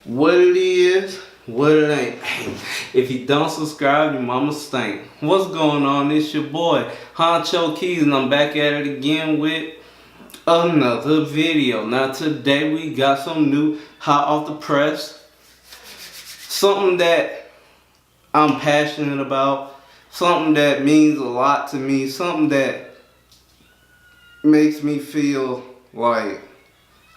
What it is, what it ain't. If you don't subscribe, your mama stink. What's going on? It's your boy, Honcho Keys, and I'm back at it again with another video. Now today we got some new hot off the press. Something that I'm passionate about. Something that means a lot to me. Something that makes me feel like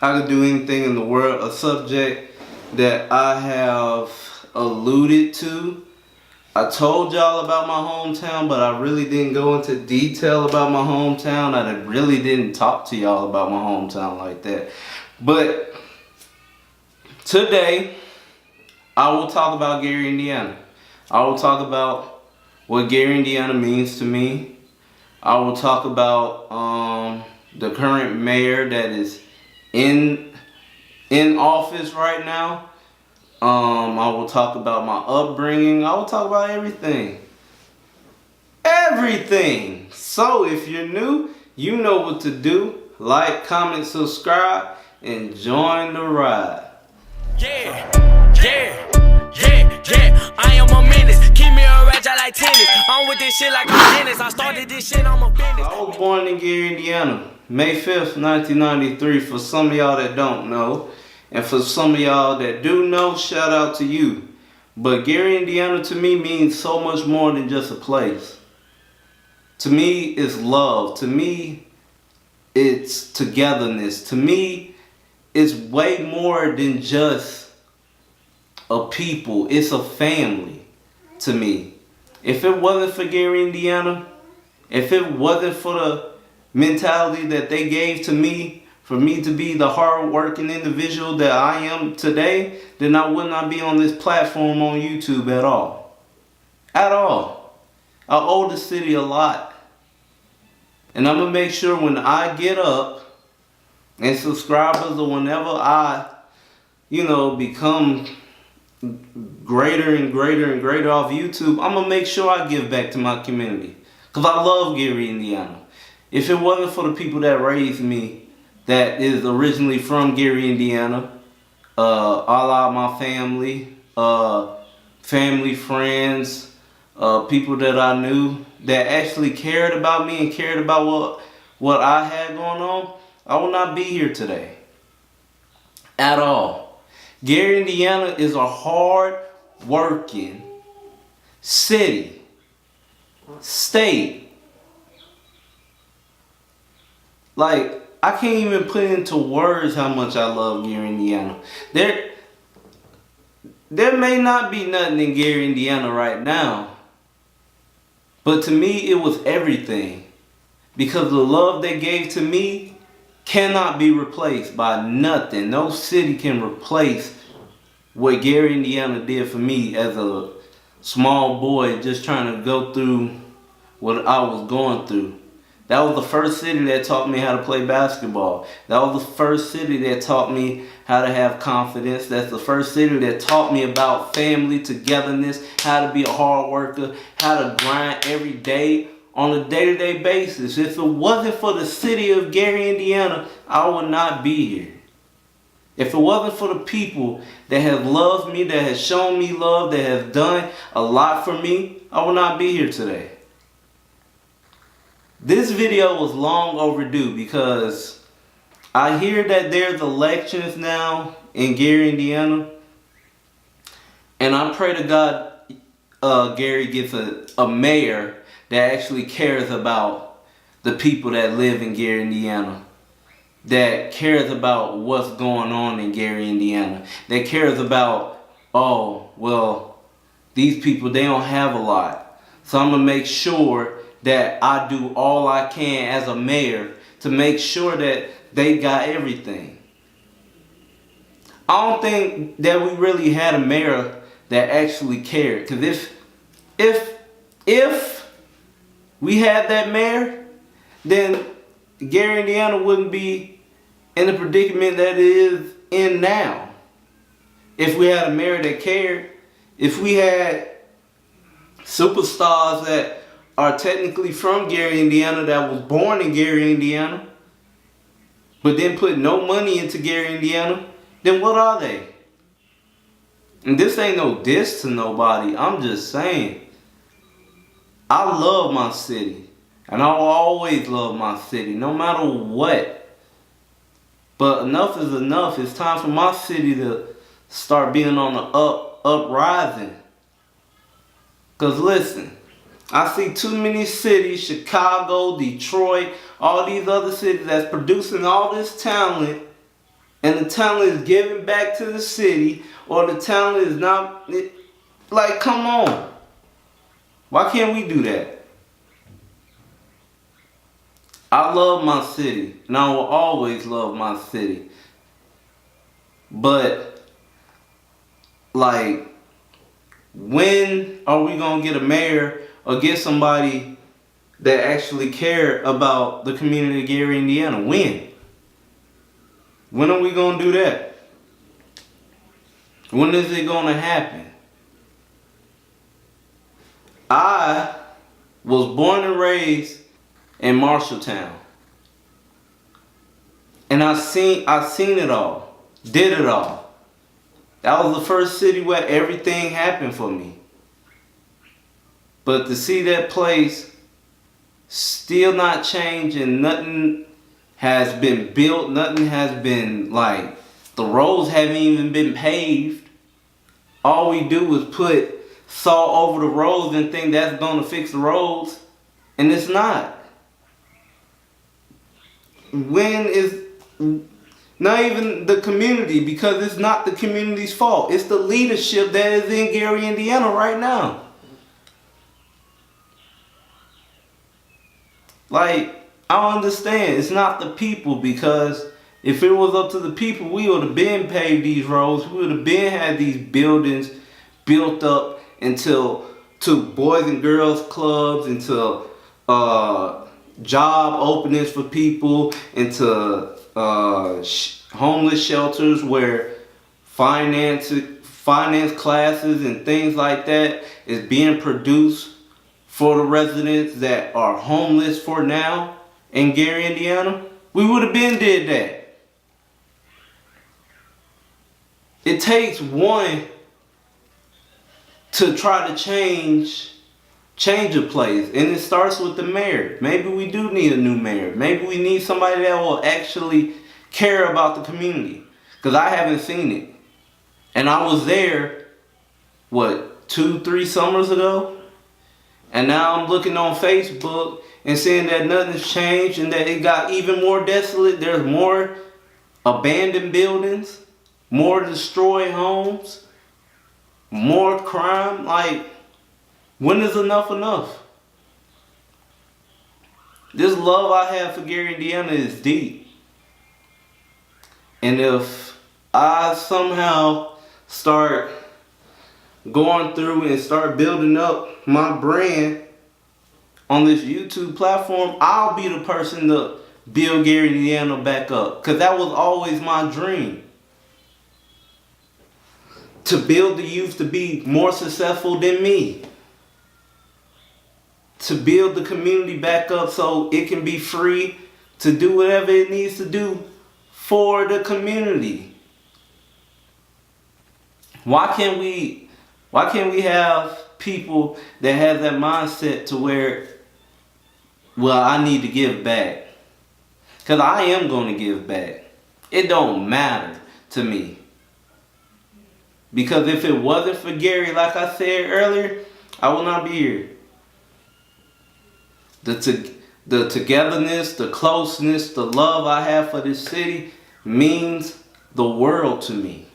I could do anything in the world. A subject that I have alluded to. I told y'all about my hometown, but I really didn't go into detail about my hometown. I really didn't talk to y'all about my hometown like that. But today, I will talk about Gary, Indiana. I will talk about what Gary, Indiana means to me. I will talk about the current mayor that is in office right now. I will talk about my upbringing. I will talk about everything. Everything. So if you're new, you know what to do. Like, comment, subscribe, and join the ride. Yeah. I am a menace. Keep me a ratchet like tennis. I'm with this shit like I'm Dennis. I started this shit, I'm a business. I was born in Gary, Indiana, May 5th, 1993. For some of y'all that don't know, and for some of y'all that do know, shout out to you. But Gary, Indiana to me means so much more than just a place. To me, it's love. To me, it's togetherness. To me, it's way more than just a people. It's a family to me. If it wasn't for Gary, Indiana, if it wasn't for the mentality that they gave to me, for me to be the hard-working individual that I am today, then I would not be on this platform on YouTube at all. At all. I owe the city a lot. And I'm going to make sure when I get up and subscribers or whenever I, become greater and greater and greater off YouTube, I'm going to make sure I give back to my community. Because I love Gary, Indiana. If it wasn't for the people that raised me, that is originally from Gary, Indiana, all of my family, family, friends, people that I knew that actually cared about me and cared about what I had going on, I would not be here today. At all. Gary, Indiana is a hard-working city, state. Like, I can't even put into words how much I love Gary, Indiana. There may not be nothing in Gary, Indiana right now. But to me, it was everything. Because the love they gave to me cannot be replaced by nothing. No city can replace what Gary, Indiana did for me as a small boy just trying to go through what I was going through. That was the first city that taught me how to play basketball. That was the first city that taught me how to have confidence. That's the first city that taught me about family, togetherness, how to be a hard worker, how to grind every day on a day-to-day basis. If it wasn't for the city of Gary, Indiana, I would not be here. If it wasn't for the people that have loved me, that have shown me love, that have done a lot for me, I would not be here today. This video was long overdue because I hear that there's elections now in Gary, Indiana. And I pray to God Gary gets a mayor that actually cares about the people that live in Gary, Indiana. That cares about what's going on in Gary, Indiana. That cares about, these people, they don't have a lot. So I'm going to make sure that I do all I can as a mayor to make sure that they got everything. I don't think that we really had a mayor that actually cared. Because if we had that mayor, then Gary, Indiana wouldn't be in the predicament that it is in now. If we had a mayor that cared, if we had superstars that are technically from Gary, Indiana, that was born in Gary, Indiana, but then put no money into Gary, Indiana, then what are they? And this ain't no diss to nobody. I'm just saying. I love my city. And I will always love my city, no matter what. But enough is enough. It's time for my city to start being on the uprising. Because listen, I see too many cities, Chicago, Detroit, all these other cities that's producing all this talent, and the talent is giving back to the city, or the talent is not, like, come on. Why can't we do that? I love my city, and I will always love my city. But, like, when are we going to get a mayor or get somebody that actually care about the community of Gary, Indiana? When? When are we going to do that? When is it going to happen? I was born and raised in Marshalltown. And I seen it all. Did it all. That was the first city where everything happened for me. But to see that place still not changing, nothing has been built, nothing has been, like, the roads haven't even been paved. All we do is put salt over the roads and think that's gonna fix the roads, and it's not. When is not even the community, because it's not the community's fault. It's the leadership that is in Gary, Indiana right now. Like, I understand it's not the people, because if it was up to the people, we would have been paved these roads. We would have been had these buildings built up into boys and girls clubs, into job openings for people, into homeless shelters where finance classes and things like that is being produced for the residents that are homeless for now in Gary, Indiana. We would have been did that. It takes one to try to change a place, and it starts with the mayor. Maybe we do need a new mayor. Maybe we need somebody that will actually care about the community, because I haven't seen it. And I was there, 2-3 summers ago, and now I'm looking on Facebook and seeing that nothing's changed and that it got even more desolate. There's more abandoned buildings, more destroyed homes, more crime. Like, when is enough enough? This love I have for Gary, Indiana is deep. And if I somehow start going through and start building up my brand on this YouTube platform, I'll be the person to build Gary, Indiana back up. Because that was always my dream. To build the youth to be more successful than me. To build the community back up so it can be free to do whatever it needs to do for the community. Why can't we have people that have that mindset to where, well, I need to give back? Because I am going to give back. It don't matter to me. Because if it wasn't for Gary, like I said earlier, I will not be here. The togetherness, the closeness, the love I have for this city means the world to me.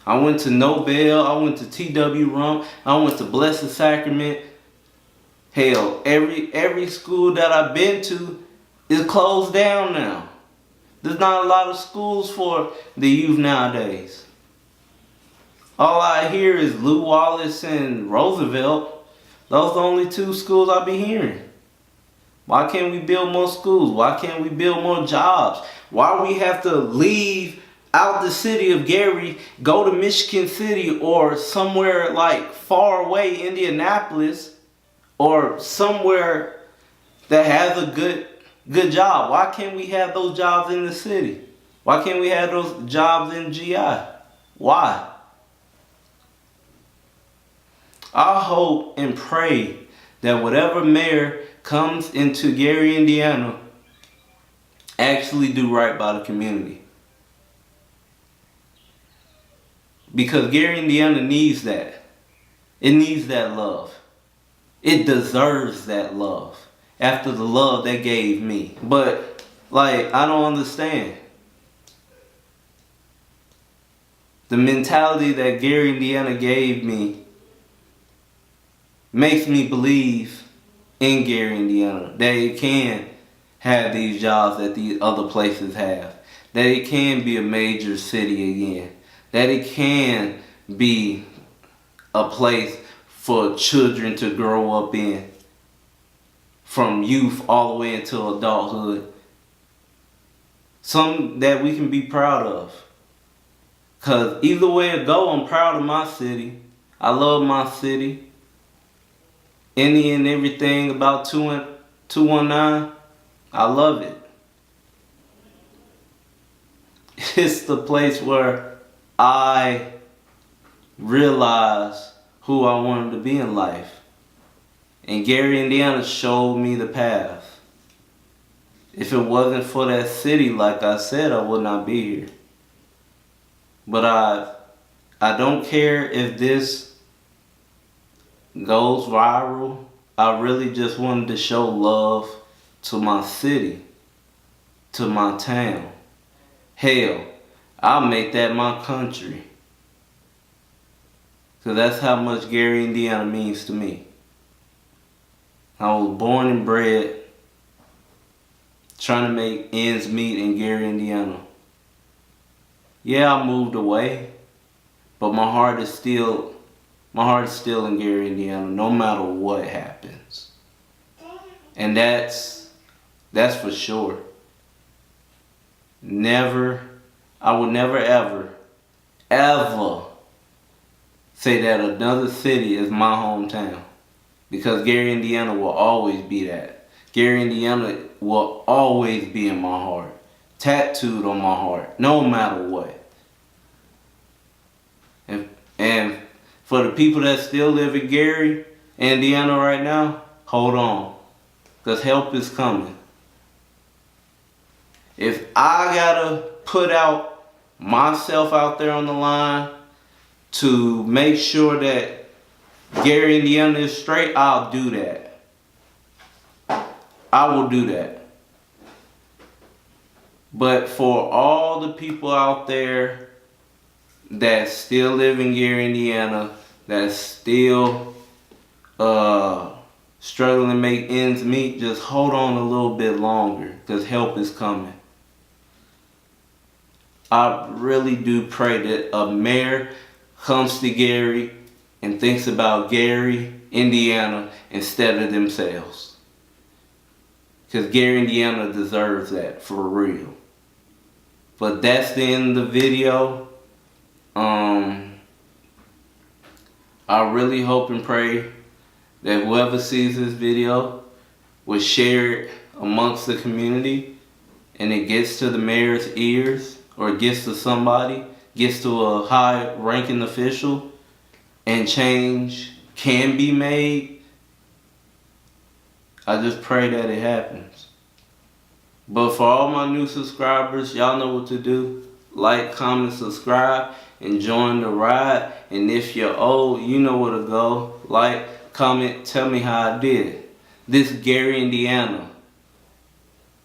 I went to Nobel, I went to T.W. Rump, I went to Blessed Sacrament. Hell, every school that I've been to is closed down now. There's not a lot of schools for the youth nowadays. All I hear is Lew Wallace and Roosevelt. Those are the only two schools I be hearing. Why can't we build more schools? Why can't we build more jobs? Why we have to leave out the city of Gary, go to Michigan City or somewhere like far away, Indianapolis, or somewhere that has a good job? Why can't we have those jobs in the city? Why can't we have those jobs in GI? Why? I hope and pray that whatever mayor comes into Gary, Indiana, actually do right by the community. Because Gary, Indiana needs that. It needs that love. It deserves that love. After the love they gave me. But, like, I don't understand. The mentality that Gary, Indiana gave me makes me believe in Gary, Indiana, that it can have these jobs that these other places have. That it can be a major city again. That it can be a place for children to grow up in. From youth all the way into adulthood. Something that we can be proud of. Because either way it go, I'm proud of my city. I love my city. Any and everything about 219, I love it. It's the place where I realized who I wanted to be in life. And Gary, Indiana showed me the path. If it wasn't for that city, like I said, I would not be here. But I don't care if this goes viral. I really just wanted to show love to my city, to my town. Hell, I'll make that my country. Because that's how much Gary, Indiana means to me. I was born and bred trying to make ends meet in Gary, Indiana. Yeah, I moved away, but my heart is still in Gary, Indiana, no matter what happens. And that's for sure. I would never ever say that another city is my hometown. Because Gary, Indiana will always be that. Gary, Indiana will always be in my heart. Tattooed on my heart. No matter what. And for the people that still live in Gary, Indiana right now, hold on. Because help is coming. If I gotta put out myself out there on the line to make sure that Gary, Indiana is straight, I'll do that. I will do that. But for all the people out there that still live in Gary, Indiana, that still struggling to make ends meet, just hold on a little bit longer, because help is coming. I really do pray that a mayor comes to Gary and thinks about Gary, Indiana, instead of themselves. Because Gary, Indiana deserves that, for real. But that's the end of the video. I really hope and pray that whoever sees this video will share it amongst the community and it gets to the mayor's ears, or it gets to somebody, gets to a high ranking official, and change can be made. I just pray that it happens. But for all my new subscribers, y'all know what to do. Like, comment, subscribe, and join the ride. And if you're old, you know where to go. Like, comment, tell me how I did. This is Gary, Indiana.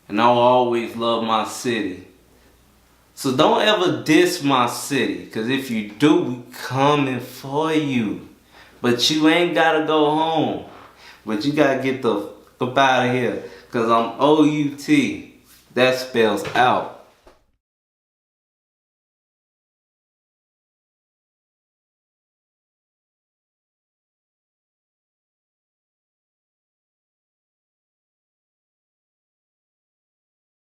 And I'll always love my city. So don't ever diss my city. Because if you do, we coming for you. But you ain't got to go home. But you got to get the up out of here. Because I'm OUT. That spells out.